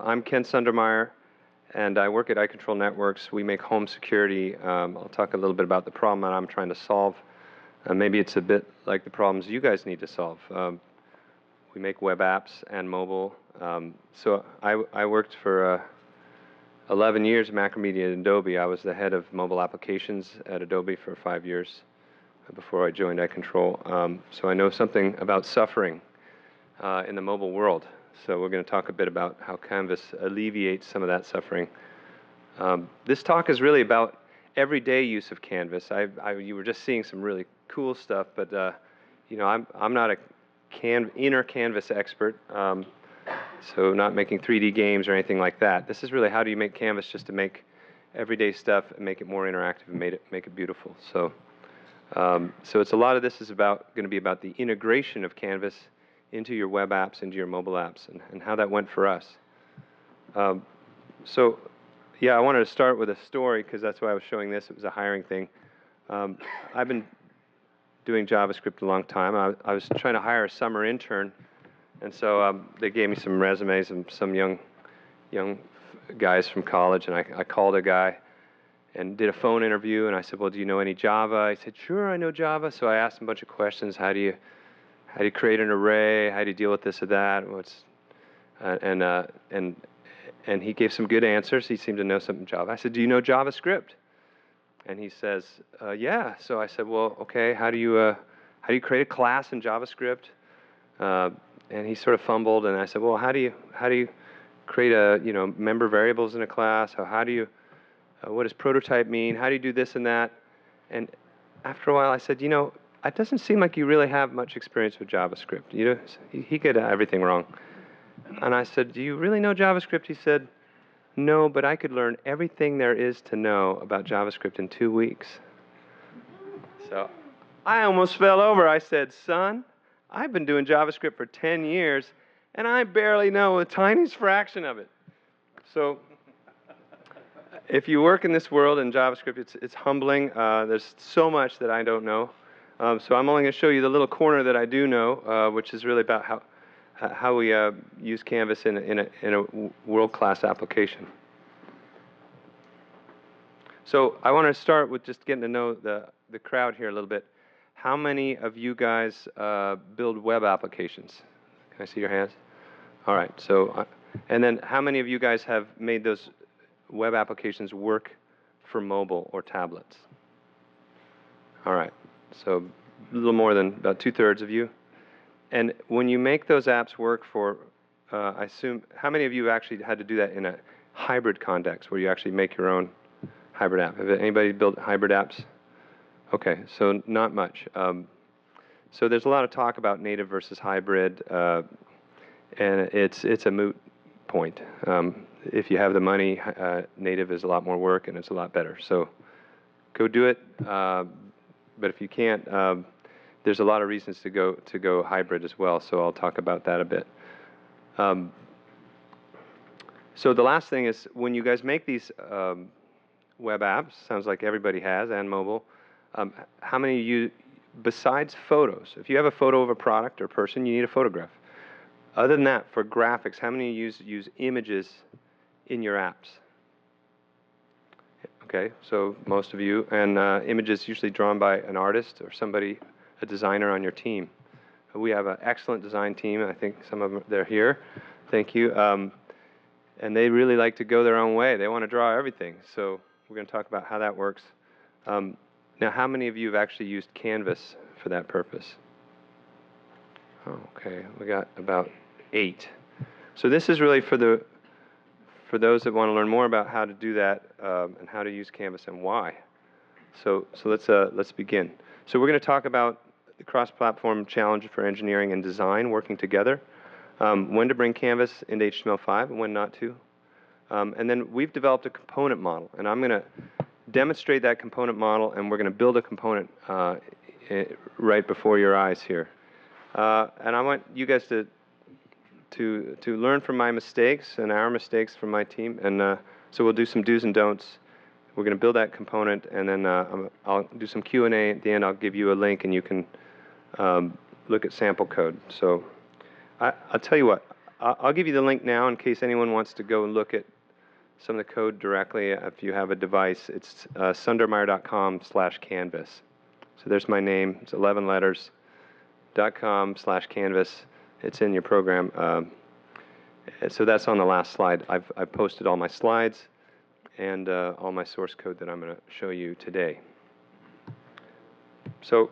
I'm Ken Sundermeyer, and I work at iControl Networks. We make home security. I'll talk a little bit about the problem that I'm trying to solve. Maybe it's a bit like the problems you guys need to solve. We make web apps and mobile. So I worked for 11 years at Macromedia at Adobe. I was the head of mobile applications at Adobe for 5 years before I joined iControl. So I know something about suffering in the mobile world. So we're going to talk a bit about how Canvas alleviates some of that suffering. This talk is really about everyday use of Canvas. You were just seeing some really cool stuff, but you know, I'm not a inner Canvas expert, so not making 3D games or anything like that. This is really how do you make Canvas just to make everyday stuff and make it more interactive and make it beautiful. So it's a lot of this is going to be about the integration of Canvas into your web apps, into your mobile apps, and how that went for us. So, yeah, I wanted to start with a story because that's why I was showing this. It was a hiring thing. I've been doing JavaScript a long time. I was trying to hire a summer intern, and so they gave me some resumes and some young guys from college, and I called a guy and did a phone interview, and I said, well, do you know any Java? He said, sure, I know Java. So I asked him a bunch of questions. How do you create an array? How do you deal with this or that? And he gave some good answers. He seemed to know something Java. I said, do you know JavaScript? And he says, yeah. So I said, well, okay. How do you create a class in JavaScript? And he sort of fumbled. And I said, well, how do you create member variables in a class? What does prototype mean? How do you do this and that? And after a while, I said, it doesn't seem like you really have much experience with JavaScript. He got everything wrong. And I said, do you really know JavaScript? He said, no, but I could learn everything there is to know about JavaScript in 2 weeks. So I almost fell over. I said, son, I've been doing JavaScript for 10 years, and I barely know the tiniest fraction of it. So if you work in this world in JavaScript, it's humbling. There's so much that I don't know. So I'm only going to show you the little corner that I do know, which is really about how we use Canvas in a world-class application. So I want to start with just getting to know the crowd here a little bit. How many of you guys build web applications? Can I see your hands? All right. So, and then how many of you guys have made those web applications work for mobile or tablets? All right. So a little more than about 2/3 of you. And when you make those apps work for, I assume, how many of you actually had to do that in a hybrid context where you actually make your own hybrid app? Have anybody built hybrid apps? Okay, so not much. So there's a lot of talk about native versus hybrid, and it's a moot point. If you have the money, native is a lot more work and it's a lot better. So go do it. But if you can't, there's a lot of reasons to go hybrid as well. So I'll talk about that a bit. So the last thing is when you guys make these web apps, sounds like everybody has, and mobile, how many of you, besides photos, if you have a photo of a product or person, you need a photograph. Other than that, for graphics, how many of you use images in your apps? Okay, so most of you, and images usually drawn by an artist or somebody, a designer on your team. We have an excellent design team. I think some of them, they're here. Thank you. And they really like to go their own way. They want to draw everything. So we're going to talk about how that works. Now, how many of you have actually used Canvas for that purpose? Okay, we got about 8. So this is really for those that want to learn more about how to do that and how to use Canvas and why. So let's begin. So we're going to talk about the cross-platform challenge for engineering and design working together, when to bring Canvas into HTML5 and when not to. And then we've developed a component model, and I'm going to demonstrate that component model, and we're going to build a component right before your eyes here. And I want you guys to learn from my mistakes and our mistakes from my team, and so we'll do some do's and don'ts. We're going to build that component, and then I'll do some Q&A at the end. I'll give you a link, and you can look at sample code. So I'll tell you what. I'll give you the link now in case anyone wants to go and look at some of the code directly. If you have a device, it's sundermeyer.com/canvas. So there's my name. It's 11 letters. .com/canvas. It's in your program. So that's on the last slide. I've posted all my slides and all my source code that I'm going to show you today. So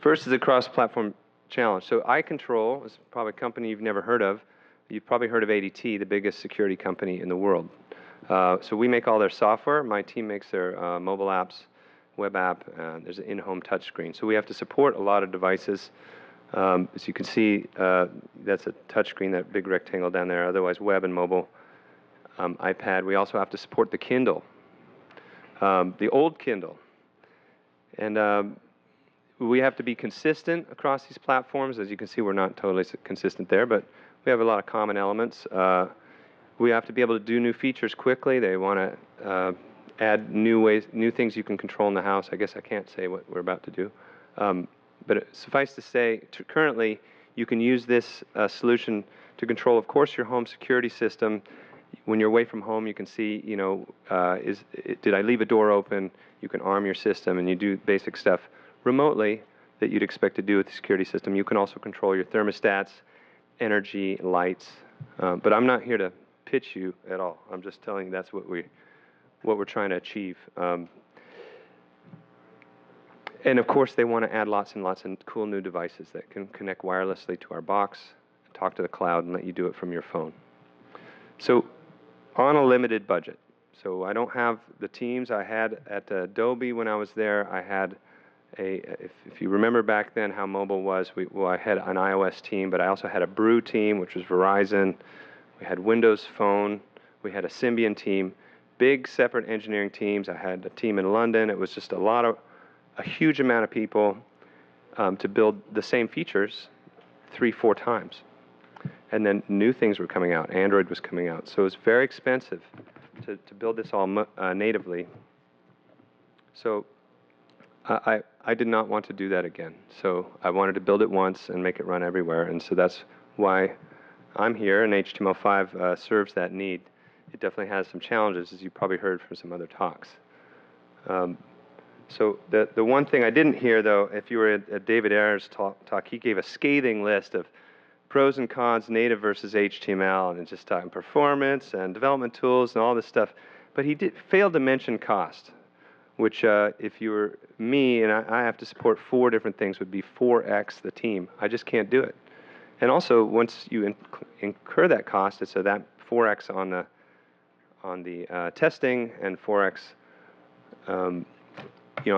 first is a cross-platform challenge. So iControl is probably a company you've never heard of. You've probably heard of ADT, the biggest security company in the world. So we make all their software. My team makes their mobile apps, web app. There's an in-home touchscreen. So we have to support a lot of devices. As you can see, that's a touchscreen, that big rectangle down there. Otherwise, web and mobile, iPad. We also have to support the Kindle, the old Kindle. And we have to be consistent across these platforms. As you can see, we're not totally consistent there, but we have a lot of common elements. We have to be able to do new features quickly. They want to add new things you can control in the house. I guess I can't say what we're about to do. But suffice to say, currently, you can use this solution to control, of course, your home security system. When you're away from home, you can see, did I leave a door open? You can arm your system, and you do basic stuff remotely that you'd expect to do with the security system. You can also control your thermostats, energy, lights. But I'm not here to pitch you at all. I'm just telling you that's what we're trying to achieve. And of course, they want to add lots and lots of cool new devices that can connect wirelessly to our box, talk to the cloud, and let you do it from your phone. So on a limited budget. So I don't have the teams I had at Adobe when I was there. I had if you remember back then how mobile was, I had an iOS team, but I also had a Brew team, which was Verizon. We had Windows Phone. We had a Symbian team. Big separate engineering teams. I had a team in London. It was just a huge amount of people to build the same features 3-4 times. And then new things were coming out. Android was coming out. So it was very expensive to build this all natively. So I did not want to do that again. So I wanted to build it once and make it run everywhere. And so that's why I'm here, and HTML5 serves that need. It definitely has some challenges, as you probably heard from some other talks. So the one thing I didn't hear, though, if you were at David Ayer's talk, he gave a scathing list of pros and cons, native versus HTML, and just talking performance and development tools and all this stuff. But he failed to mention cost, which if you were me and I have to support 4 different things, would be 4x the team. I just can't do it. And also, once you incur that cost, it's so that 4x on the testing and 4x on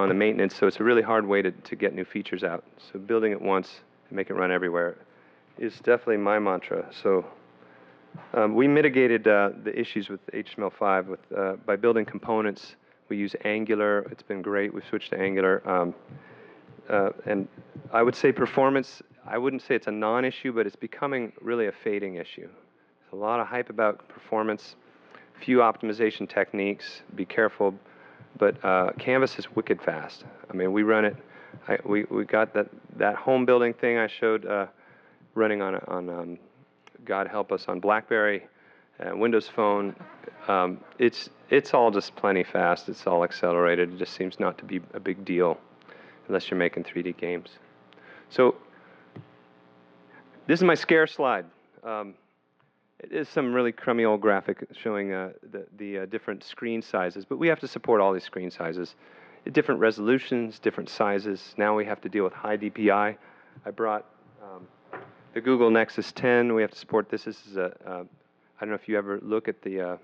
the maintenance. So it's a really hard way to get new features out. So building it once and make it run everywhere is definitely my mantra. So we mitigated the issues with HTML5 by building components. We use Angular. It's been great. We've switched to Angular. And I would say performance, I wouldn't say it's a non-issue, but it's becoming really a fading issue. There's a lot of hype about performance, few optimization techniques. Be careful. But Canvas is wicked fast. I mean, we run it. We got that home building thing I showed running on God help us, on BlackBerry, Windows Phone. It's all just plenty fast. It's all accelerated. It just seems not to be a big deal unless you're making 3D games. So this is my scare slide. It is some really crummy old graphic showing the different screen sizes, but we have to support all these screen sizes, different resolutions, different sizes. Now we have to deal with hi-dpi. I brought the Google Nexus 10. We have to support this. This is I don't know if you ever look at the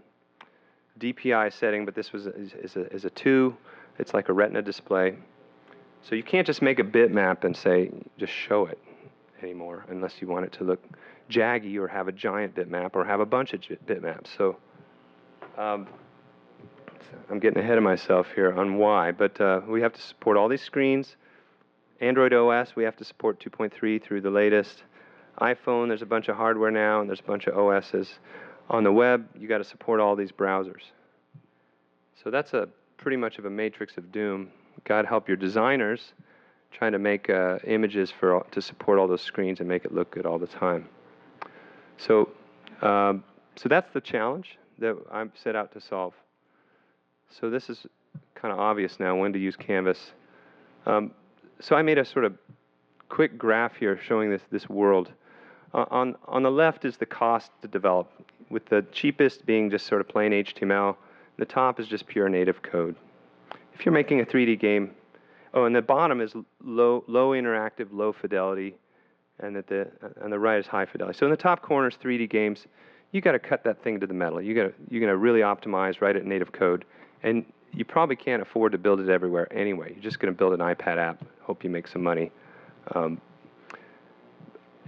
DPI setting, but this is a 2. It's like a Retina display. So you can't just make a bitmap and say just show it anymore, unless you want it to look jaggy or have a giant bitmap or have a bunch of bitmaps. So I'm getting ahead of myself here on why, but we have to support all these screens. Android OS, we have to support 2.3 through the latest. iPhone, there's a bunch of hardware now, and there's a bunch of OSs. On the web, you got to support all these browsers. So that's pretty much of a matrix of doom. God help your designers trying to make images to support all those screens and make it look good all the time. So, so that's the challenge that I'm set out to solve. So this is kind of obvious now when to use Canvas. So I made a sort of quick graph here showing this world. On the left is the cost to develop, with the cheapest being just sort of plain HTML. The top is just pure native code. If you're making a 3D game, oh, and the bottom is low interactive, low fidelity, and on the right is high fidelity. So in the top corner is 3D games. You got to cut that thing to the metal. You're going to really optimize, write it in native code, and you probably can't afford to build it everywhere anyway. You're just going to build an iPad app, hope you make some money.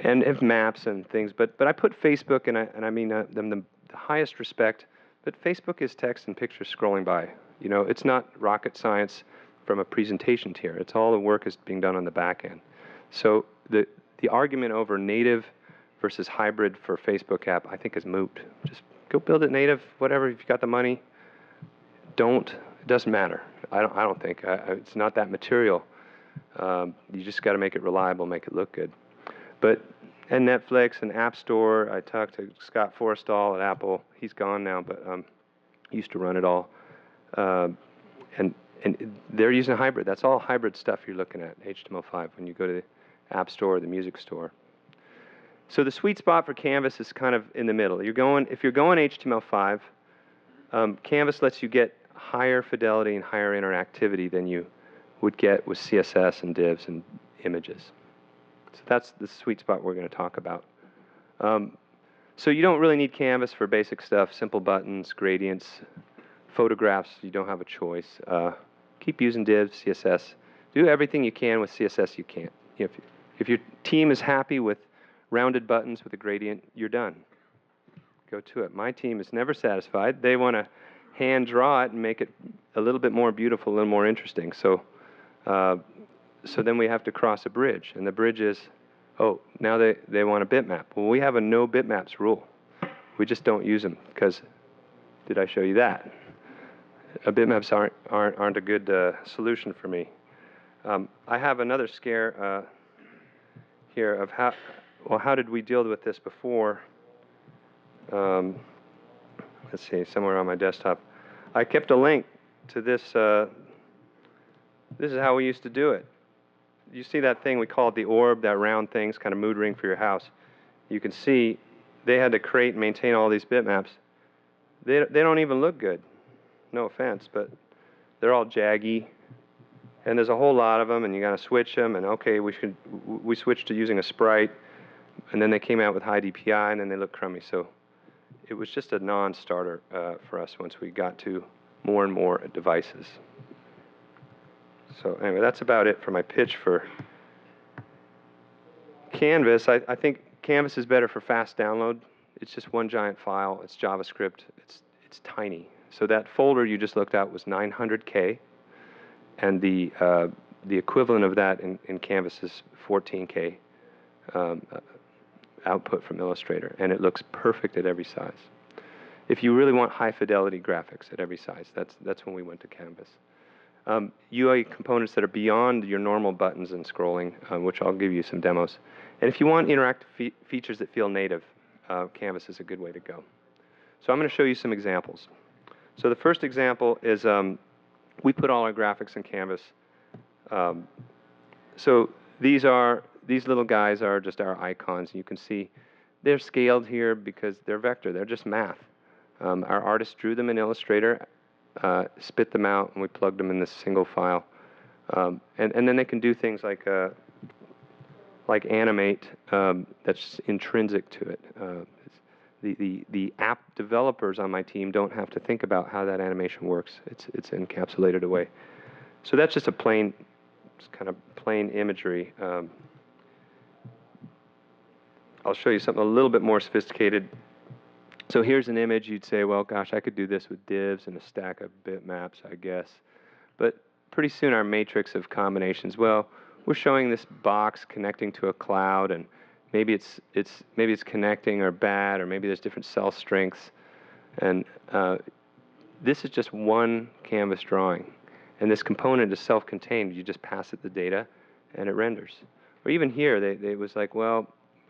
And have maps and things, but I put Facebook, and I mean them the highest respect, but Facebook is text and pictures scrolling by. You know, it's not rocket science from a presentation tier. It's all the work is being done on the back end. So the argument over native versus hybrid for Facebook app, I think, is moot. Just go build it native, whatever. If you've got the money, don't. It doesn't matter. I don't think it's not that material. You just got to make it reliable, make it look good. And Netflix and App Store, I talked to Scott Forstall at Apple. He's gone now, but used to run it all. And they're using a hybrid. That's all hybrid stuff you're looking at, HTML5, when you go to the App Store or the music store. So the sweet spot for Canvas is kind of in the middle. If you're going HTML5, Canvas lets you get higher fidelity and higher interactivity than you would get with CSS and divs and images. So that's the sweet spot we're going to talk about. So you don't really need Canvas for basic stuff, simple buttons, gradients, photographs. You don't have a choice. Keep using divs, CSS. Do everything you can with CSS you can't. If your team is happy with rounded buttons with a gradient, you're done. Go to it. My team is never satisfied. They want to hand draw it and make it a little bit more beautiful, a little more interesting. So then we have to cross a bridge, and the bridge is, oh, now they want a bitmap. Well, we have a no bitmaps rule. We just don't use them because, did I show you that? Bitmaps aren't a good solution for me. I have another scare here of how did we deal with this before? Let's see, somewhere on my desktop. I kept a link to this. This is how we used to do it. You see that thing we call it the orb, that round thing's kind of mood ring for your house. You can see they had to create and maintain all these bitmaps. They don't even look good. No offense, but they're all jaggy, and there's a whole lot of them, and you got to switch them. And okay, we switched to using a sprite, and then they came out with hi-dpi, and then they look crummy. So it was just a non-starter for us once we got to more and more devices. So anyway, that's about it for my pitch for Canvas. I think Canvas is better for fast download. It's just one giant file. It's JavaScript. It's tiny. So that folder you just looked at was 900K, and the equivalent of that in Canvas is 14K output from Illustrator, and it looks perfect at every size. If you really want high fidelity graphics at every size, that's when we went to Canvas. UI components that are beyond your normal buttons and scrolling, which I'll give you some demos. And if you want interactive features that feel native, Canvas is a good way to go. So I'm going to show you some examples. So the first example is we put all our graphics in Canvas. So these little guys are just our icons. You can see they're scaled here because they're vector. They're just math. Our artist drew them in Illustrator, spit them out, and we plugged them in this single file. And then they can do things like animate. That's intrinsic to it. The app developers on my team don't have to think about how that animation works. It's encapsulated away. So that's just a plain, kind of plain imagery. I'll show you something a little bit more sophisticated. So here's an image. You'd say, well, gosh, I could do this with divs and a stack of bitmaps, I guess. But pretty soon our matrix of combinations, well, we're showing this box connecting to a cloud, and maybe it's connecting or bad, or maybe there's different cell strengths. And this is just one canvas drawing. And this component is self-contained. You just pass it the data, and it renders. Or even here, it was like, well,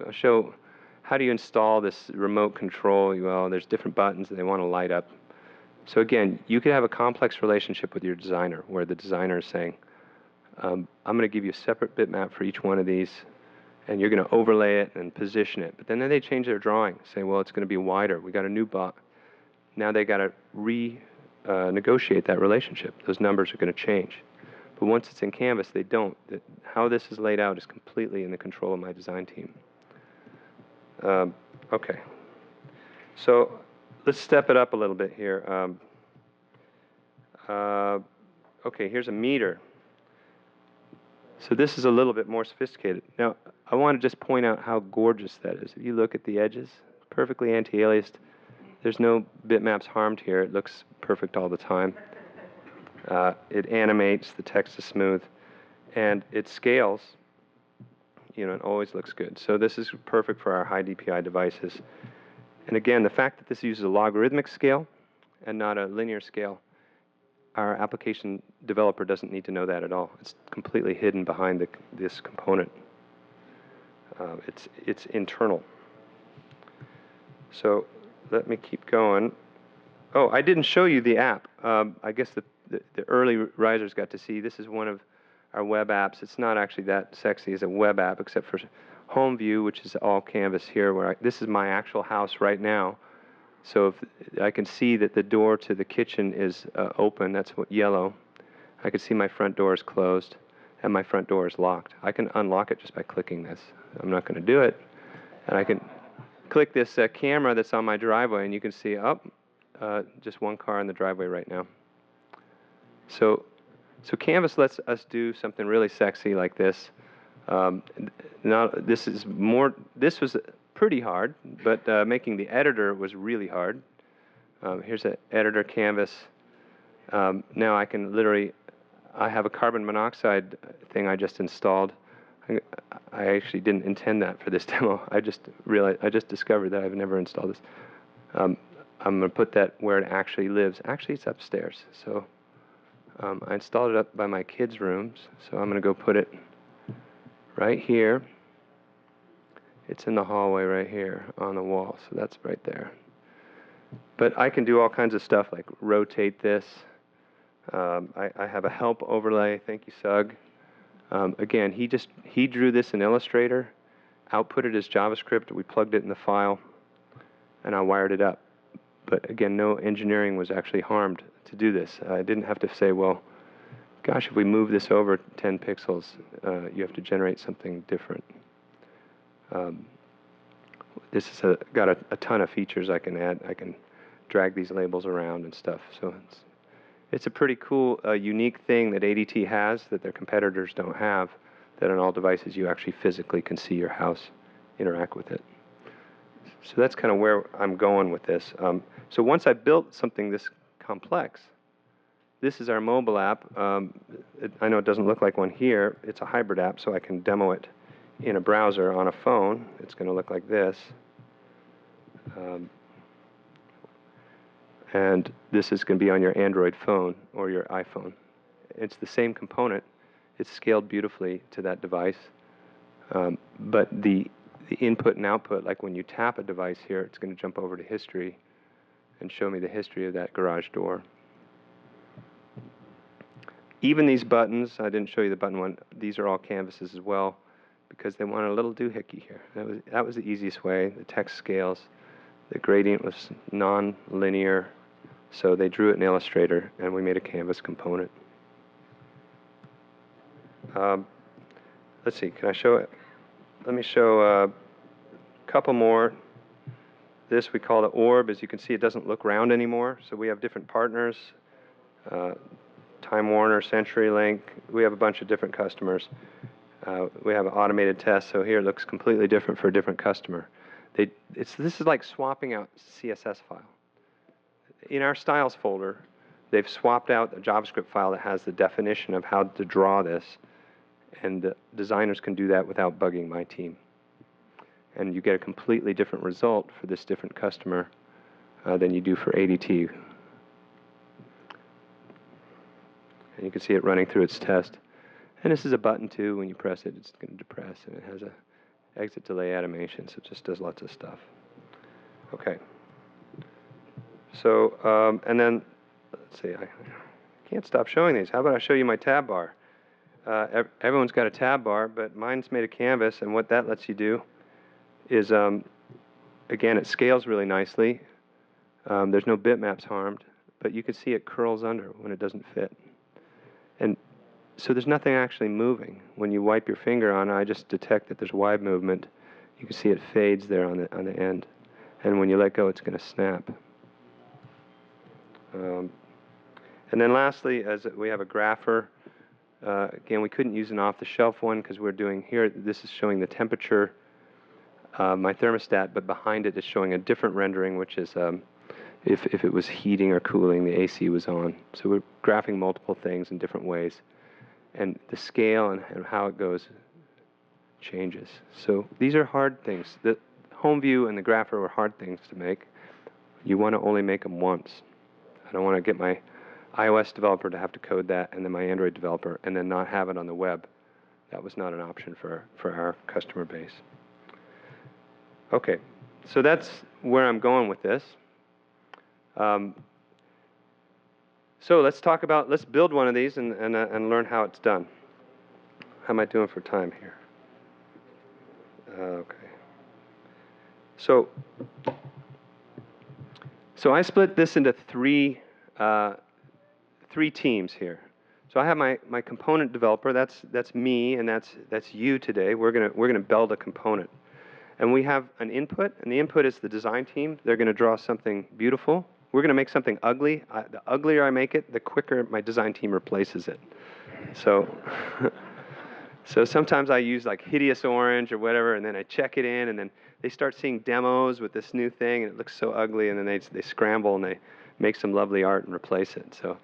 I'll show how do you install this remote control? Well, there's different buttons and they want to light up. So again, you could have a complex relationship with your designer where the designer is saying, I'm going to give you a separate bitmap for each one of these, and you're going to overlay it and position it. But then they change their drawing, say, well, it's going to be wider. We got a new bot. Now they got to negotiate that relationship. Those numbers are going to change. But once it's in Canvas, they don't. How this is laid out is completely in the control of my design team. Okay. So let's step it up a little bit here. Okay, here's a meter. So this is a little bit more sophisticated. Now, I want to just point out how gorgeous that is. If you look at the edges, perfectly anti-aliased. There's no bitmaps harmed here. It looks perfect all the time. It animates, the text is smooth, and it scales. You know, it always looks good. So this is perfect for our hi-dpi devices. And again, the fact that this uses a logarithmic scale and not a linear scale, our application developer doesn't need to know that at all. It's completely hidden behind this component. It's internal. So let me keep going. Oh, I didn't show you the app. I guess the early risers got to see. This is one of our web apps. It's not actually that sexy as a web app, except for home view, which is all canvas here. This is my actual house right now. So if I can see that the door to the kitchen is open, that's what yellow. I can see my front door is closed, and my front door is locked. I can unlock it just by clicking this. I'm not going to do it. And I can click this camera that's on my driveway, and you can see, just one car in the driveway right now. So Canvas lets us do something really sexy like this. This was pretty hard, but making the editor was really hard. Here's an editor canvas. Now I can literally, I have a carbon monoxide thing I just installed. I actually didn't intend that for this demo. I just discovered that I've never installed this. I'm going to put that where it actually lives. Actually, it's upstairs. So I installed it up by my kids' rooms. So I'm going to go put it right here. It's in the hallway right here on the wall. So that's right there. But I can do all kinds of stuff like rotate this. I have a help overlay. Thank you, Sug. Again, he drew this in Illustrator, outputted as JavaScript. We plugged it in the file, and I wired it up. But again, no engineering was actually harmed to do this. I didn't have to say, well, gosh, if we move this over 10 pixels, you have to generate something different. This has got a ton of features I can add. I can drag these labels around and stuff. So it's a pretty cool, unique thing that ADT has that their competitors don't have, that on all devices you actually physically can see your house, interact with it. So that's kind of where I'm going with this. So once I built something this complex, this is our mobile app. I know it doesn't look like one here. It's a hybrid app, so I can demo it in a browser on a phone. It's going to look like this. And this is going to be on your Android phone or your iPhone. It's the same component. It's scaled beautifully to that device. But the input and output, like when you tap a device here, it's going to jump over to history and show me the history of that garage door. Even these buttons, I didn't show you the button one, these are all canvases as well, because they want a little doohickey here. That was the easiest way. The text scales. The gradient was non-linear, so they drew it in Illustrator, and we made a canvas component. Let's see, can I show it? Let me show a couple more. This we call the orb. As you can see, it doesn't look round anymore, so we have different partners. Time Warner, CenturyLink. We have a bunch of different customers. We have an automated test, so here it looks completely different for a different customer. This is like swapping out CSS file. In our styles folder, they've swapped out a JavaScript file that has the definition of how to draw this, and the designers can do that without bugging my team. And you get a completely different result for this different customer than you do for ADT. And you can see it running through its test. And this is a button too. When you press it, it's going to depress, and it has exit delay animation, so it just does lots of stuff. Okay. So, and then, let's see, I can't stop showing these. How about I show you my tab bar? Everyone's got a tab bar, but mine's made of canvas, and what that lets you do is, again, it scales really nicely. There's no bitmaps harmed, but you can see it curls under when it doesn't fit. And so there's nothing actually moving. When you wipe your finger on it, I just detect that there's wide movement. You can see it fades there on the end. And when you let go, it's going to snap. And then lastly, as we have a grapher. Again, we couldn't use an off-the-shelf one because we're doing here, this is showing the temperature, my thermostat, but behind it is showing a different rendering, which is if it was heating or cooling, the AC was on. So we're graphing multiple things in different ways. And the scale and how it goes changes. So these are hard things. The home view and the grapher were hard things to make. You want to only make them once. I don't want to get my iOS developer to have to code that, and then my Android developer, and then not have it on the web. That was not an option for our customer base. Okay, so that's where I'm going with this. So let's build one of these and learn how it's done. How am I doing for time here? Okay. So I split this into three teams here. So I have my component developer. That's me, and that's you today. We're gonna build a component, and we have an input, and the input is the design team. They're gonna draw something beautiful. We're gonna make something ugly. The uglier I make it, the quicker my design team replaces it. So so sometimes I use like hideous orange or whatever, and then I check it in, and then they start seeing demos with this new thing, and it looks so ugly, and then they scramble and they make some lovely art and replace it. So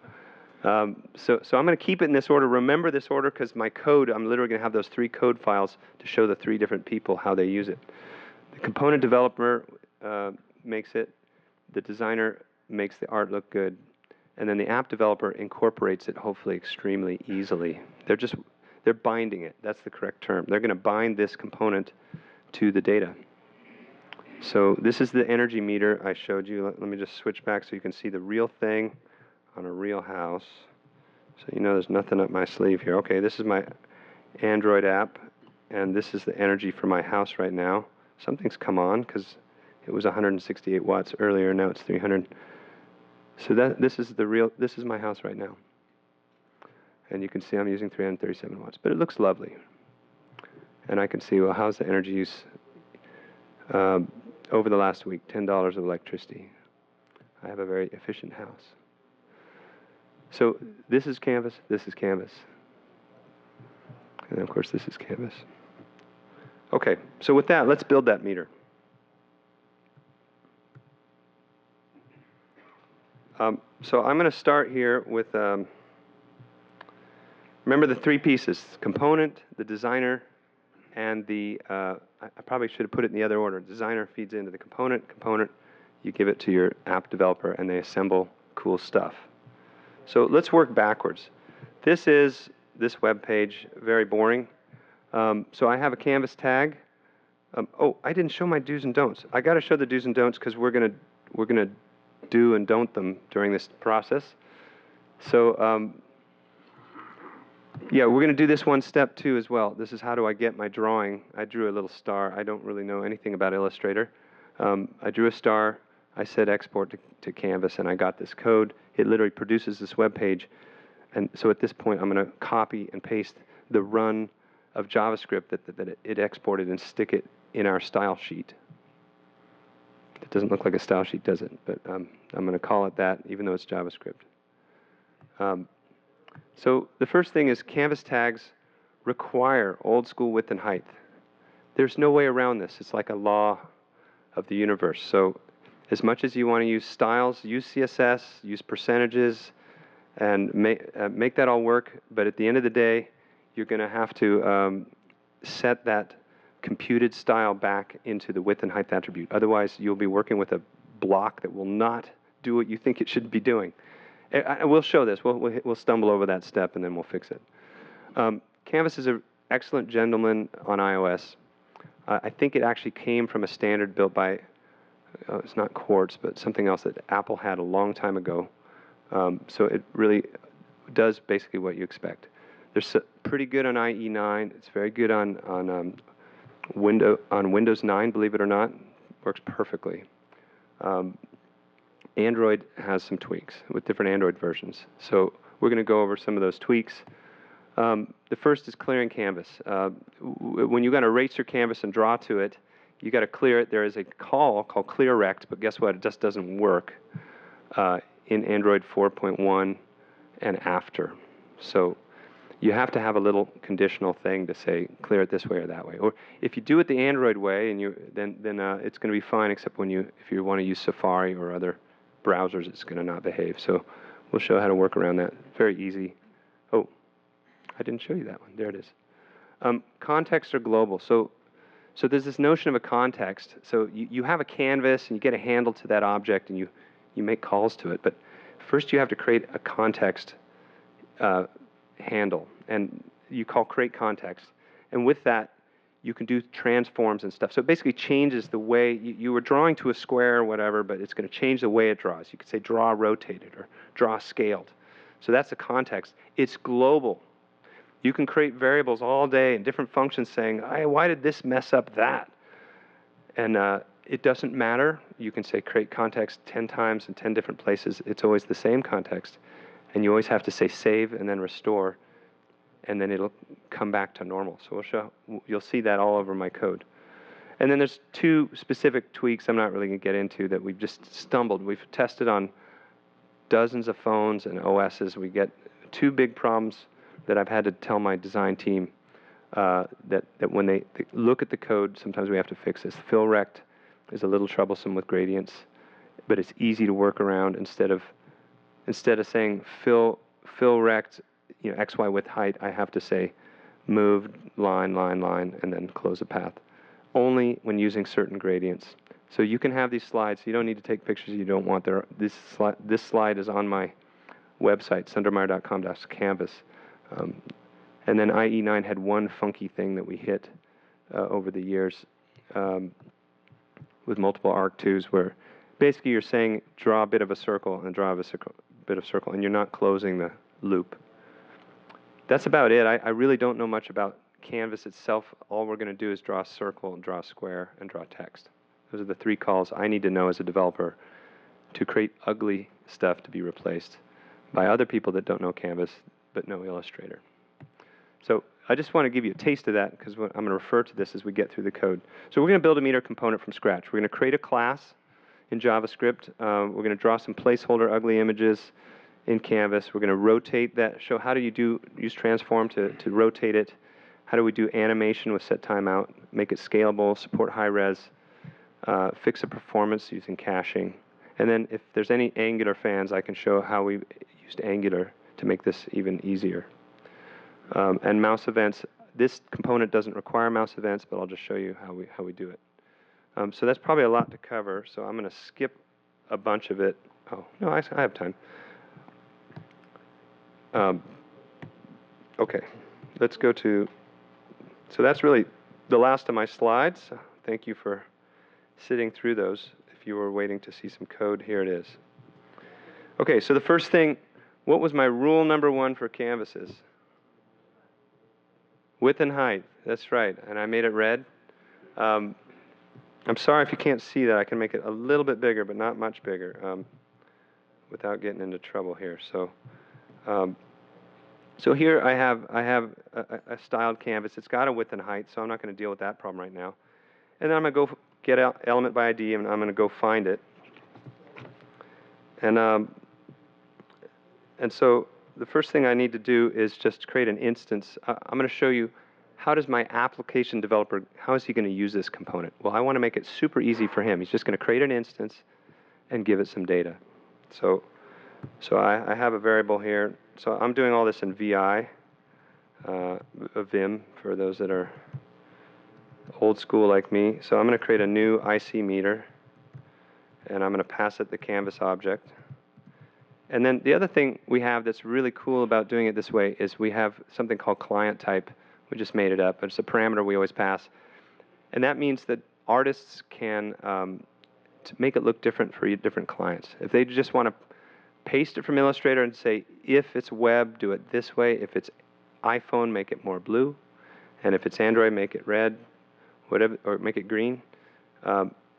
so I'm going to keep it in this order. Remember this order because my code, I'm literally going to have those three code files to show the three different people how they use it. The component developer makes it. The designer makes the art look good. And then the app developer incorporates it, hopefully extremely easily. They're binding it. That's the correct term. They're going to bind this component to the data. So this is the energy meter I showed you. Let me just switch back so you can see the real thing on a real house. So you know there's nothing up my sleeve here. Okay, this is my Android app, and this is the energy for my house right now. Something's come on because it was 168 watts earlier, now it's 300. So this is my house right now. And you can see I'm using 337 watts, but it looks lovely. And I can see, well, how's the energy use over the last week? $10 of electricity. I have a very efficient house. So this is canvas, this is canvas. And of course, this is canvas. Okay, so with that, let's build that meter. So I'm going to start here with, remember the three pieces: component, the designer, and the, I probably should have put it in the other order. Designer feeds into the component, you give it to your app developer, and they assemble cool stuff. So let's work backwards. This is this web page, very boring. So I have a canvas tag. Oh, I didn't show my do's and don'ts. I got to show the do's and don'ts because we're gonna do and don't them during this process. So yeah, we're gonna do this one step too as well. This is how do I get my drawing. I drew a little star. I don't really know anything about Illustrator. I drew a star. I said export to Canvas, and I got this code. It literally produces this web page. And so at this point, I'm going to copy and paste the run of JavaScript that it exported and stick it in our style sheet. It doesn't look like a style sheet, does it? But I'm going to call it that, even though it's JavaScript. So the first thing is Canvas tags require old school width and height. There's no way around this. It's like a law of the universe. So as much as you want to use styles, use CSS, use percentages, and make that all work. But at the end of the day, you're going to have to set that computed style back into the width and height attribute. Otherwise, you'll be working with a block that will not do what you think it should be doing. We'll show this. We'll stumble over that step, and then we'll fix it. Canvas is an excellent gentleman on iOS. I think it actually came from a standard built by, it's not Quartz, but something else that Apple had a long time ago. So it really does basically what you expect. They're pretty good on IE9. It's very good on Windows 9, believe it or not. Works perfectly. Android has some tweaks with different Android versions. So we're going to go over some of those tweaks. The first is clearing canvas. When you got to erase your canvas and draw to it, you got to clear it. There is a call called clearrect, but guess what? It just doesn't work in Android 4.1 and after. So you have to have a little conditional thing to say clear it this way or that way. Or if you do it the Android way, and then it's going to be fine. Except if you want to use Safari or other browsers, it's going to not behave. So we'll show how to work around that. Very easy. Oh, I didn't show you that one. There it is. Contexts are global. So there's this notion of a context. So you have a canvas and you get a handle to that object and you make calls to it. But first you have to create a context handle, and you call create context. And with that, you can do transforms and stuff. So it basically changes the way you were drawing to a square or whatever, but it's going to change the way it draws. You could say draw rotated or draw scaled. So that's the context. It's global. You can create variables all day and different functions saying, why did this mess up that? And it doesn't matter. You can say create context 10 times in 10 different places. It's always the same context. And you always have to say save and then restore, and then it'll come back to normal. So you'll see that all over my code. And then there's two specific tweaks I'm not really going to get into that we've just stumbled. We've tested on dozens of phones and OSs. We get two big problems that I've had to tell my design team that when they look at the code, sometimes we have to fix this. Fill rect is a little troublesome with gradients, but it's easy to work around. Instead of saying fill rect, XY with height, I have to say move line, and then close a path. Only when using certain gradients. So you can have these slides. You don't need to take pictures you don't want there. This slide is on my website, sundermeyer.com/canvas. And then IE9 had one funky thing that we hit over the years with multiple arc2s, where basically you're saying draw a bit of a circle and draw a bit of circle, and you're not closing the loop. That's about it. I really don't know much about Canvas itself. All we're going to do is draw a circle, and draw a square, and draw text. Those are the three calls I need to know as a developer to create ugly stuff to be replaced by other people that don't know Canvas but know Illustrator. So I just want to give you a taste of that, because I'm going to refer to this as we get through the code. So we're going to build a meter component from scratch. We're going to create a class in JavaScript. We're going to draw some placeholder ugly images in Canvas. We're going to rotate that, show how do you use transform to rotate it. How do we do animation with set timeout, make it scalable, support high res, fix the performance using caching. And then if there's any Angular fans, I can show how we used Angular to make this even easier. And mouse events, this component doesn't require mouse events, but I'll just show you how we do it. So that's probably a lot to cover, so I'm going to skip a bunch of it. Oh, no, I have time. Okay, let's go to, so that's really the last of my slides. Thank you for sitting through those. If you were waiting to see some code, here it is. Okay, so the first thing, what was my rule number one for canvases? Width and height, that's right, and I made it red. I'm sorry if you can't see that. I can make it a little bit bigger, but not much bigger, without getting into trouble here. So here I have a styled canvas. It's got a width and height, so I'm not going to deal with that problem right now. And then I'm going to go get element by ID, and I'm going to go find it. And so the first thing I need to do is just create an instance. I'm going to show you how does my application developer, how is he going to use this component? Well, I want to make it super easy for him. He's just going to create an instance and give it some data. So I have a variable here. So I'm doing all this in VI, Vim, for those that are old school like me. So I'm going to create a new IC meter, and I'm going to pass it the canvas object. And then the other thing we have that's really cool about doing it this way is we have something called client type. We just made it up. It's a parameter we always pass. And that means that artists can to make it look different for different clients. If they just want to paste it from Illustrator and say, if it's web, do it this way. If it's iPhone, make it more blue. And if it's Android, make it red, whatever, or make it green.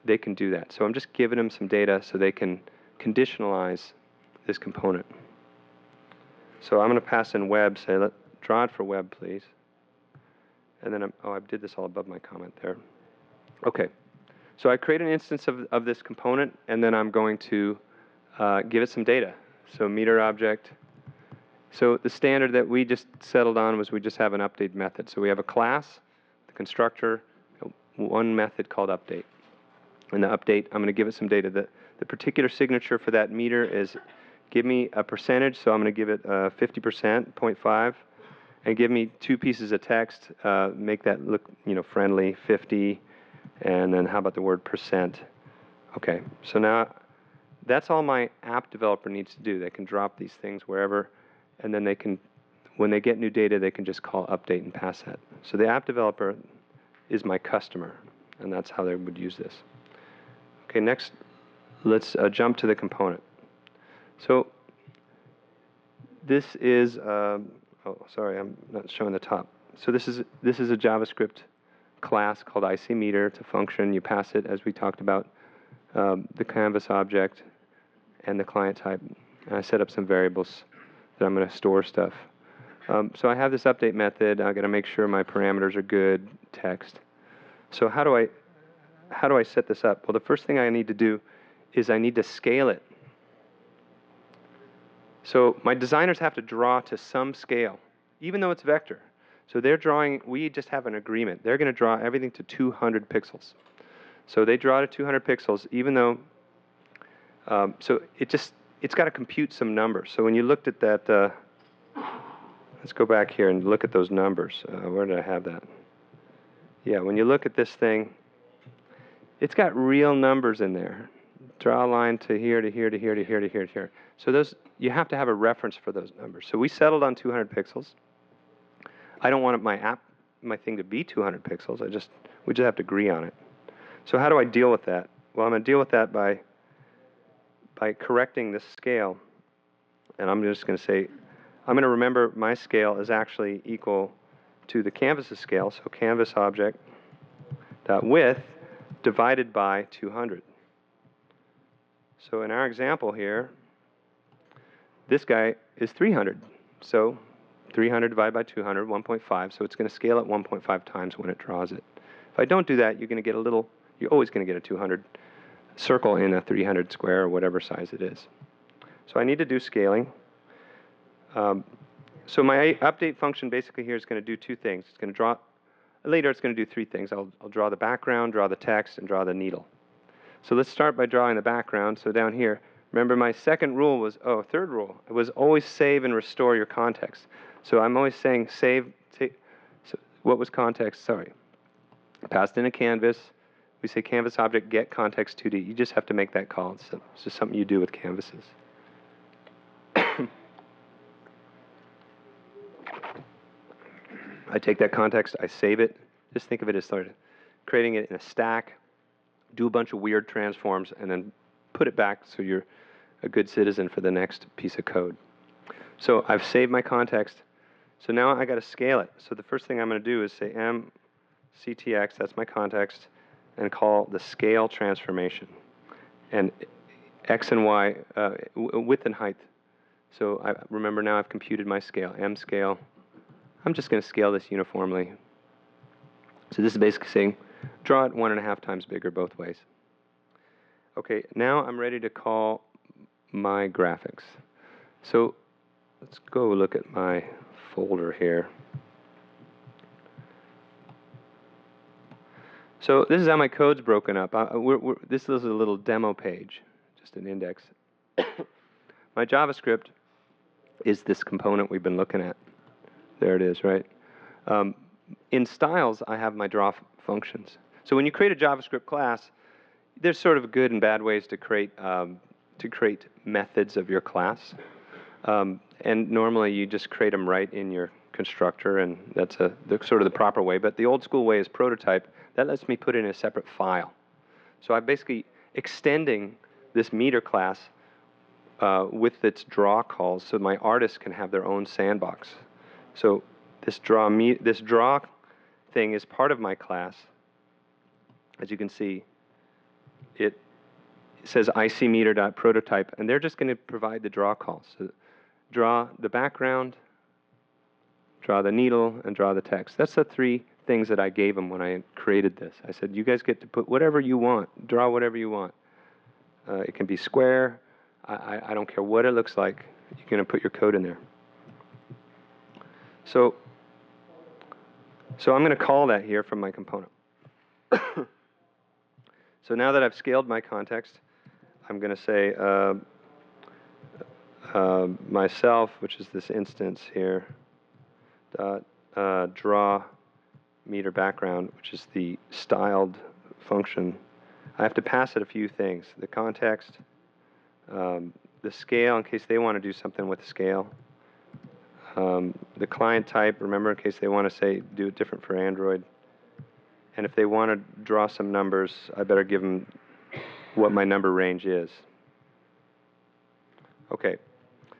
They can do that. So I'm just giving them some data so they can conditionalize this component. So I'm going to pass in web, say, draw it for web, please. And then I did this all above my comment there. Okay. So I create an instance of this component, and then I'm going to give it some data. So meter object. So the standard that we just settled on was we just have an update method. So we have a class, the constructor, one method called update. And the update, I'm going to give it some data. The particular signature for that meter is give me a percentage. So I'm going to give it 50%, 0.5, and give me 2 pieces of text. Make that look, friendly, 50. And then how about the word percent? Okay, so now that's all my app developer needs to do. They can drop these things wherever, and then they can, when they get new data, they can just call update and pass that. So the app developer is my customer, and that's how they would use this. Okay, next, let's jump to the component. So this is, oh, sorry, I'm not showing the top. So this is a JavaScript class called ICMeter. It's a function. You pass it, as we talked about, the canvas object and the client type. And I set up some variables that I'm going to store stuff. So I have this update method. I've got to make sure my parameters are good, text. So how do I set this up? Well, the first thing I need to do is I need to scale it. So my designers have to draw to some scale, even though it's vector. So they're drawing, we just have an agreement. They're going to draw everything to 200 pixels. So they draw to 200 pixels, even though, so it's got to compute some numbers. So when you looked at that, let's go back here and look at those numbers. Where did I have that? Yeah, when you look at this thing, it's got real numbers in there. Draw a line to here, to here, to here, to here, to here, to here. So those, you have to have a reference for those numbers. So we settled on 200 pixels. I don't want my thing to be 200 pixels. We just have to agree on it. So how do I deal with that? Well, I'm going to deal with that by correcting this scale. And I'm just going to say, I'm going to remember my scale is actually equal to the canvas's scale. So canvas object dot width divided by 200. So in our example here, this guy is 300. So 300 divided by 200, 1.5, so it's going to scale at 1.5 times when it draws it. If I don't do that, you're going to get you're always going to get a 200 circle in a 300 square or whatever size it is. So I need to do scaling. So my update function basically here is going to do 2 things. It's going to draw, later it's going to do 3 things. I'll draw the background, draw the text, and draw the needle. So let's start by drawing the background. So down here, remember my second rule was, third rule, it was always save and restore your context. So I'm always saying save, so what was context? Sorry. Passed in a canvas. We say canvas object get context 2D. You just have to make that call. It's just something you do with canvases. I take that context, I save it. Just think of it as sort of creating it in a stack, do a bunch of weird transforms, and then put it back so you're a good citizen for the next piece of code. So I've saved my context. So now I got to scale it. So the first thing I'm going to do is say mctx, that's my context, and call the scale transformation. And x and y, width and height. So remember now I've computed my scale, mscale. I'm just going to scale this uniformly. So this is basically saying draw it 1.5 times bigger both ways. Okay, now I'm ready to call my graphics. So let's go look at my folder here. So this is how my code's broken up. This is a little demo page, just an index. My JavaScript is this component we've been looking at. There it is, right? In styles, I have my draw functions. So when you create a JavaScript class, there's sort of good and bad ways to create methods of your class. And normally you just create them right in your constructor, and that's sort of the proper way. But the old school way is prototype. That lets me put it in a separate file. So I'm basically extending this meter class with its draw calls, so my artists can have their own sandbox. So this draw thing is part of my class. As you can see, it says icmeter.prototype, and they're just going to provide the draw calls. So draw the background, draw the needle, and draw the text. That's the three things that I gave them when I created this. I said, you guys get to put whatever you want, draw whatever you want. It can be square. I don't care what it looks like. You're going to put your code in there. So I'm going to call that here from my component. So now that I've scaled my context, I'm going to say myself, which is this instance here, dot draw meter background, which is the styled function. I have to pass it a few things: the context, the scale in case they want to do something with the scale, the client type, remember, in case they want to say do it different for Android, and if they want to draw some numbers, I better give them what my number range is. Okay,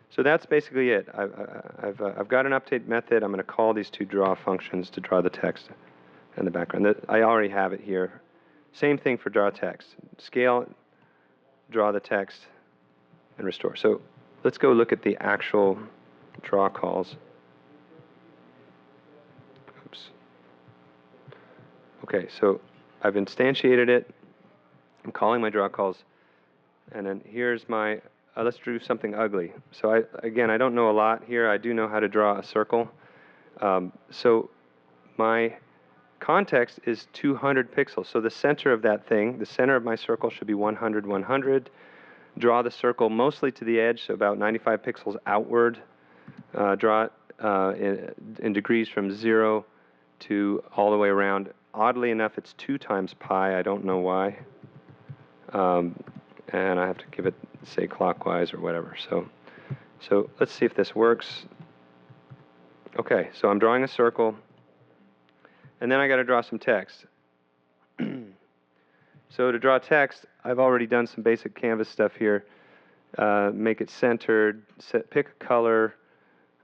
so that's basically it. I've got an update method. I'm going to call these two draw functions to draw the text and the background. I already have it here. Same thing for draw text. Scale, draw the text, and restore. So let's go look at the actual draw calls. Oops. Okay, so I've instantiated it. I'm calling my draw calls. And then here's my, let's do something ugly. So again, I don't know a lot here. I do know how to draw a circle. So my context is 200 pixels. So the center of that thing, the center of my circle should be 100, 100. Draw the circle mostly to the edge, so about 95 pixels outward. Draw it in degrees from 0 to all the way around. Oddly enough, it's 2 times pi. I don't know why. And I have to give it, say, clockwise or whatever. So let's see if this works. Okay, so I'm drawing a circle. And then I got to draw some text. So to draw text, I've already done some basic canvas stuff here. Make it centered, pick a color,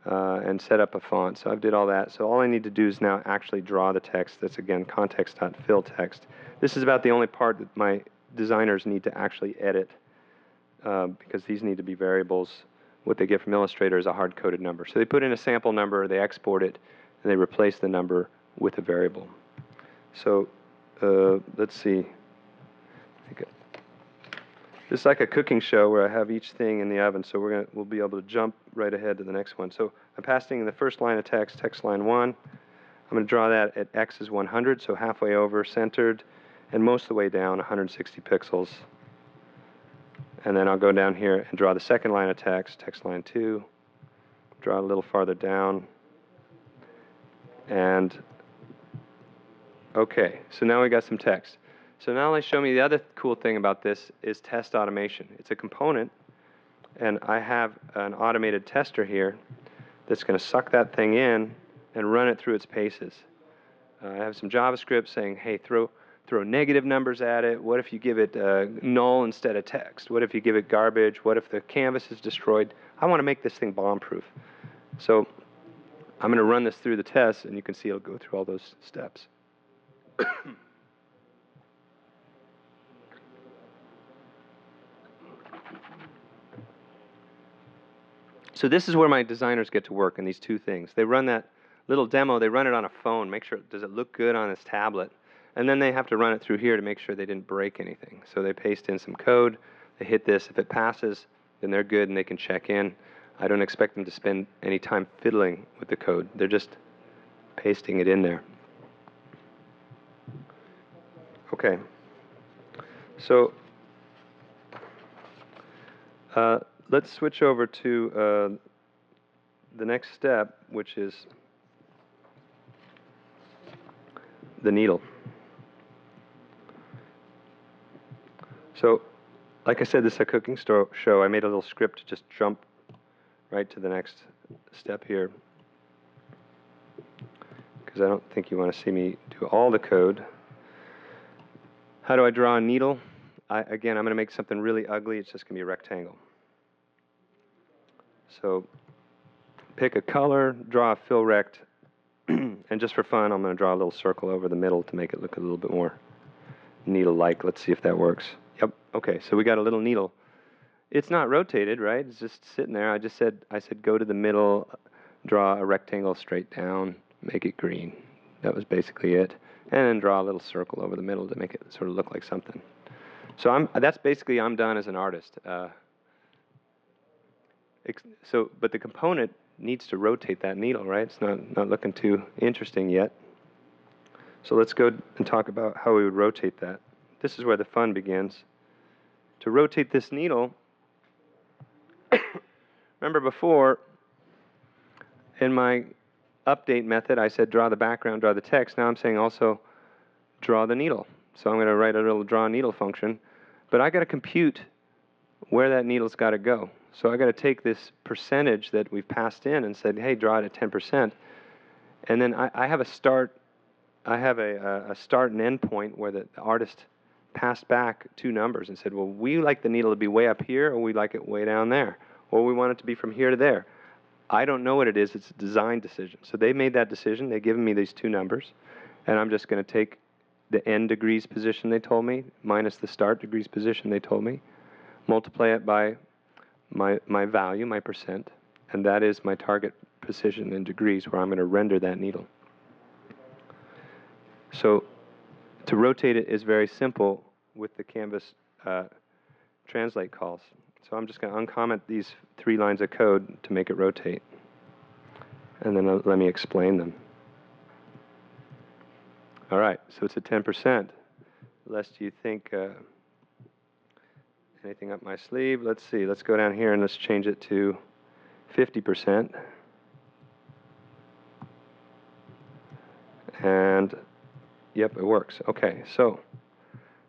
and set up a font. So I've did all that. So all I need to do is now actually draw the text. That's, again, context.fill text. This is about the only part that my designers need to actually edit, because these need to be variables. What they get from Illustrator is a hard-coded number. So they put in a sample number, they export it, and they replace the number with a variable. So let's see. This is like a cooking show where I have each thing in the oven, so we'll be able to jump right ahead to the next one. So I'm passing in the first line of text line 1. I'm going to draw that at x is 100, so halfway over, centered, and most of the way down, 160 pixels. And then I'll go down here and draw the second line of text line 2. Draw a little farther down. And okay, so now we got some text. So now let me show me the other cool thing about this is test automation. It's a component, and I have an automated tester here that's going to suck that thing in and run it through its paces. I have some JavaScript saying, hey, throw negative numbers at it. What if you give it null instead of text? What if you give it garbage? What if the canvas is destroyed? I want to make this thing bomb-proof. So I'm going to run this through the test, and you can see it'll go through all those steps. So this is where my designers get to work in these two things. They run that little demo, they run it on a phone, make sure, does it look good on this tablet? And then they have to run it through here to make sure they didn't break anything. So they paste in some code, they hit this. If it passes, then they're good and they can check in. I don't expect them to spend any time fiddling with the code. They're just pasting it in there. Okay. So let's switch over to the next step, which is the needle. So, like I said, this is a cooking show. I made a little script to just jump right to the next step here. because I don't think you want to see me do all the code. How do I draw a needle? Again, I'm going to make something really ugly. It's just going to be a rectangle. So pick a color, draw a fill rect, and just for fun, I'm going to draw a little circle over the middle to make it look a little bit more needle-like. Let's see if that works. Yep. Okay, so we got a little needle. It's not rotated, right? It's just sitting there. I said go to the middle, draw a rectangle straight down, make it green. That was basically it. And then draw a little circle over the middle to make it sort of look like something. So that's basically I'm done as an artist. But the component needs to rotate that needle, right? It's not looking too interesting yet. So let's go and talk about how we would rotate that. This is where the fun begins. To rotate this needle, remember before, in my update method, I said draw the background, draw the text. Now I'm saying also draw the needle. So I'm going to write a little draw needle function. But I got to compute where that needle's got to go. So I got to take this percentage that we've passed in and said, hey, draw it at 10%. And then I have a start. I have a start and end point where the artist passed back two numbers and said, well, we like the needle to be way up here, or we like it way down there, or we want it to be from here to there. I don't know what it is. It's a design decision. So they made that decision. They've given me these two numbers, and I'm just going to take the end degrees position they told me minus the start degrees position they told me, multiply it by my value, my percent, and that is my target position in degrees where I'm going to render that needle. So to rotate it is very simple with the Canvas translate calls. So I'm just going to uncomment these 3 lines of code to make it rotate. And then let me explain them. All right, so it's at 10%. Lest you think anything up my sleeve. Let's see. Let's go down here and let's change it to 50%. And yep, it works. Okay, so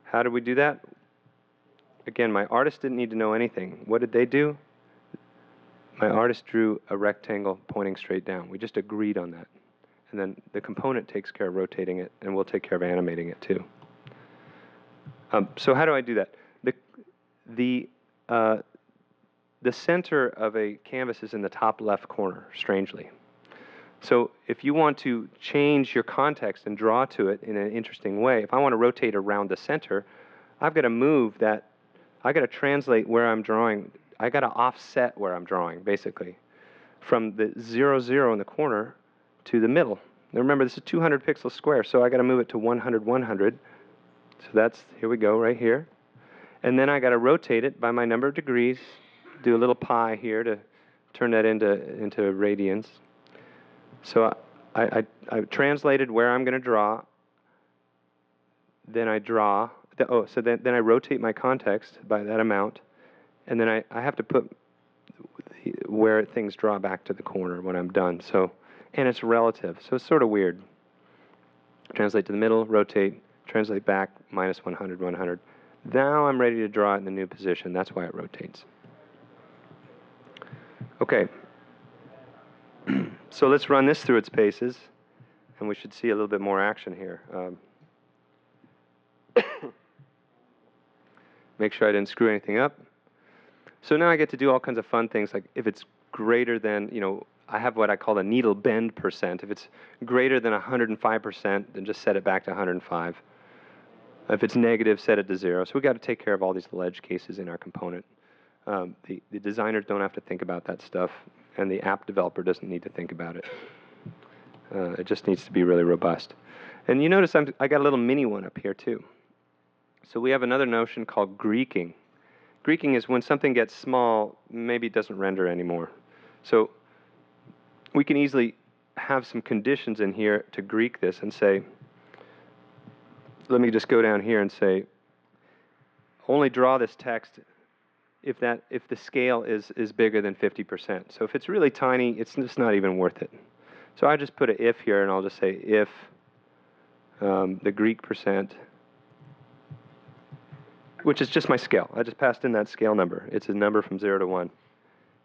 how did we do that? Again, my artist didn't need to know anything. What did they do? My artist drew a rectangle pointing straight down. We just agreed on that. And then the component takes care of rotating it, and we'll take care of animating it too. So how do I do that? The center of a canvas is in the top left corner, strangely. So if you want to change your context and draw to it in an interesting way, if I want to rotate around the center, I've got to move that. I've got to translate where I'm drawing. I've got to offset where I'm drawing, basically, from the 0, 0 in the corner to the middle. Now remember, this is 200 pixel square, so I've got to move it to 100, 100. So that's, here we go, right here. And then I got to rotate it by my number of degrees, do a little pi here to turn that into radians. So I translated where I'm going to draw. Then I draw. So then I rotate my context by that amount. And then I have to put where things draw back to the corner when I'm done. So, and it's relative. So it's sort of weird. Translate to the middle, rotate, translate back, minus 100, 100. Now I'm ready to draw it in the new position. That's why it rotates. Okay. So let's run this through its paces, and we should see a little bit more action here. Make sure I didn't screw anything up. So now I get to do all kinds of fun things, like if it's greater than, I have what I call a needle bend percent. If it's greater than 105%, then just set it back to 105. If it's negative, set it to 0. So we've got to take care of all these little edge cases in our component. The designers don't have to think about that stuff, and the app developer doesn't need to think about it. It just needs to be really robust. And you notice I got a little mini one up here too. So we have another notion called Greeking. Greeking is when something gets small, maybe it doesn't render anymore. So we can easily have some conditions in here to Greek this and say, let me just go down here and say, only draw this text if the scale is bigger than 50%. So if it's really tiny, it's just not even worth it. So I just put an if here, and I'll just say if the Greek percent, which is just my scale. I just passed in that scale number. It's a number from 0 to 1.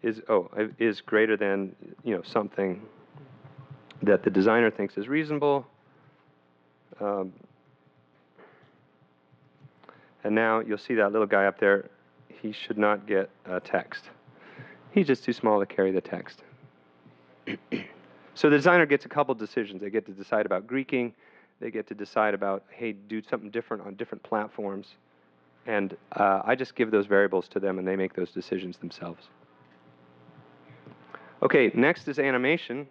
Is greater than something that the designer thinks is reasonable. And now you'll see that little guy up there. He should not get text. He's just too small to carry the text. So the designer gets a couple decisions. They get to decide about Greeking. They get to decide about, hey, do something different on different platforms. And I just give those variables to them, and they make those decisions themselves. Okay, next is animation.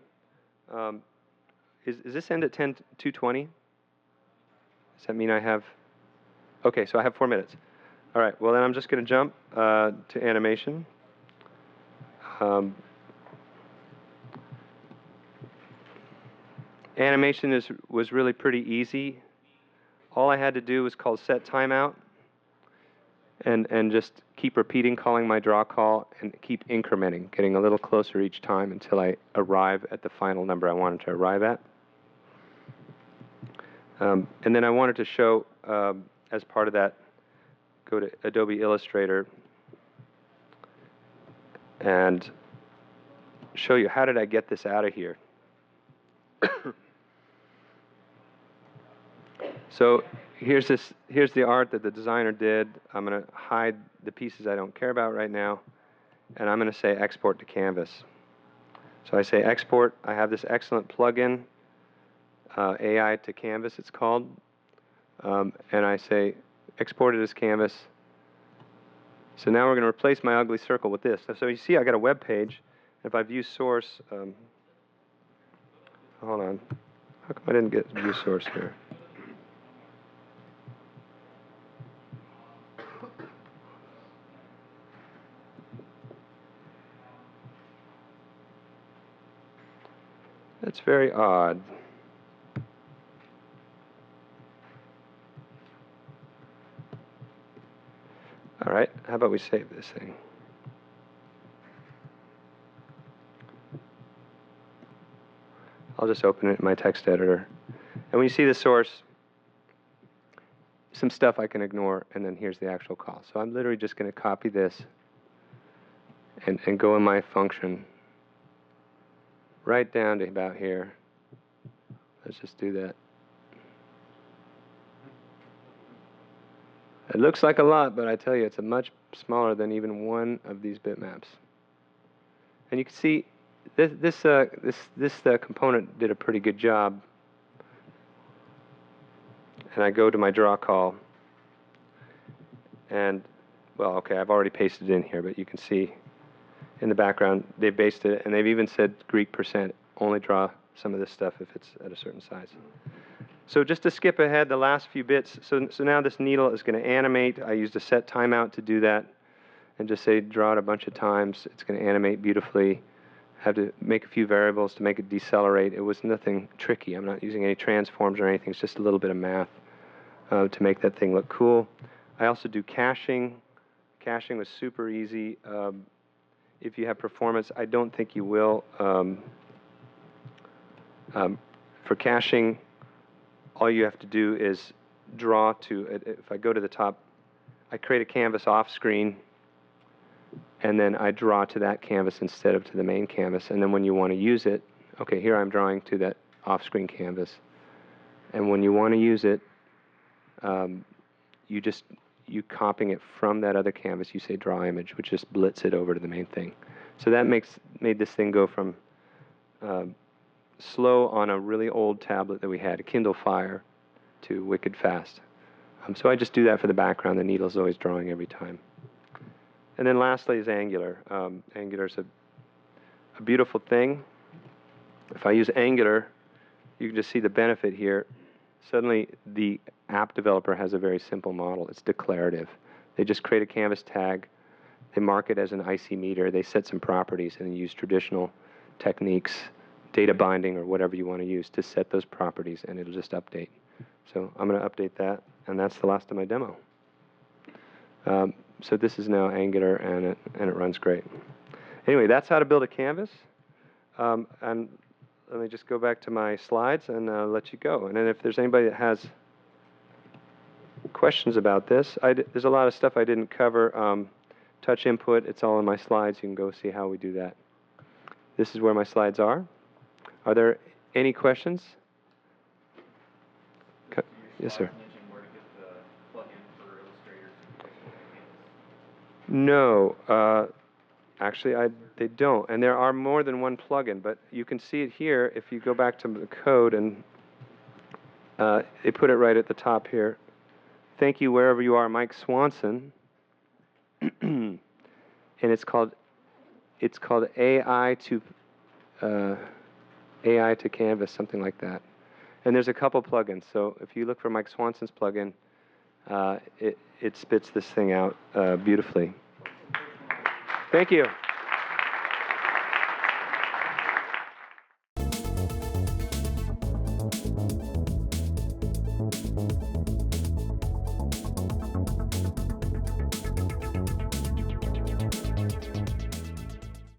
Is this end at 10:220? Does that mean I have... Okay, so I have 4 minutes. All right, well, then I'm just going to jump to animation. Animation was really pretty easy. All I had to do was call set timeout and just keep repeating calling my draw call and keep incrementing, getting a little closer each time until I arrive at the final number I wanted to arrive at. And then I wanted to show, as part of that, go to Adobe Illustrator and show you how did I get this out of here. So here's the art that the designer did. I'm going to hide the pieces I don't care about right now, and I'm going to say export to canvas. So I say export. I have this excellent plugin, AI to canvas it's called, and I say export it as canvas. So now we're going to replace my ugly circle with this. So you see I got a web page. If I view source, hold on. How come I didn't get view source here? That's very odd. All right, how about we save this thing? I'll just open it in my text editor. And when you see the source, some stuff I can ignore, and then here's the actual call. So I'm literally just going to copy this and go in my function right down to about here. Let's just do that. It looks like a lot, but I tell you, it's a much smaller than even one of these bitmaps. And you can see this component did a pretty good job. And I go to my draw call, and well, okay, I've already pasted it in here, but you can see in the background they've based it, and they've even said Greek %, only draw some of this stuff if it's at a certain size. So just to skip ahead the last few bits, so now this needle is going to animate. I used a set timeout to do that, and just say draw it a bunch of times. It's going to animate beautifully. I have to make a few variables to make it decelerate. It was nothing tricky. I'm not using any transforms or anything. It's just a little bit of math to make that thing look cool. I also do caching. Caching was super easy. If you have performance, I don't think you will. For caching, all you have to do is draw to, if I go to the top, I create a canvas off screen, and then I draw to that canvas instead of to the main canvas. And then when you want to use it, okay, here I'm drawing to that off-screen canvas. And when you want to use it, you copying it from that other canvas, you say draw image, which just blitz it over to the main thing. So that made this thing go from slow on a really old tablet that we had, a Kindle Fire, to wicked fast. So I just do that for the background. The needle's always drawing every time. And then lastly is Angular. Angular is a beautiful thing. If I use Angular, you can just see the benefit here. Suddenly, the app developer has a very simple model. It's declarative. They just create a canvas tag. They mark it as an IC meter. They set some properties and use traditional techniques, data binding or whatever you want to use to set those properties, and it'll just update. So I'm going to update that, and that's the last of my demo. So this is now Angular, and it runs great. Anyway, that's how to build a canvas. And let me just go back to my slides and let you go. And then if there's anybody that has questions about this, there's a lot of stuff I didn't cover. Touch input, it's all in my slides. You can go see how we do that. This is where my slides are. Are there Any questions? Yes, sir. No, actually, they don't. And there are more than one plugin, but you can see it here if you go back to the code, and they put it right at the top here. Thank you, wherever you are, Mike Swanson. And it's called AI to Canvas, something like that. And there's a couple plugins. So if you look for Mike Swanson's plugin, it spits this thing out beautifully. Thank you.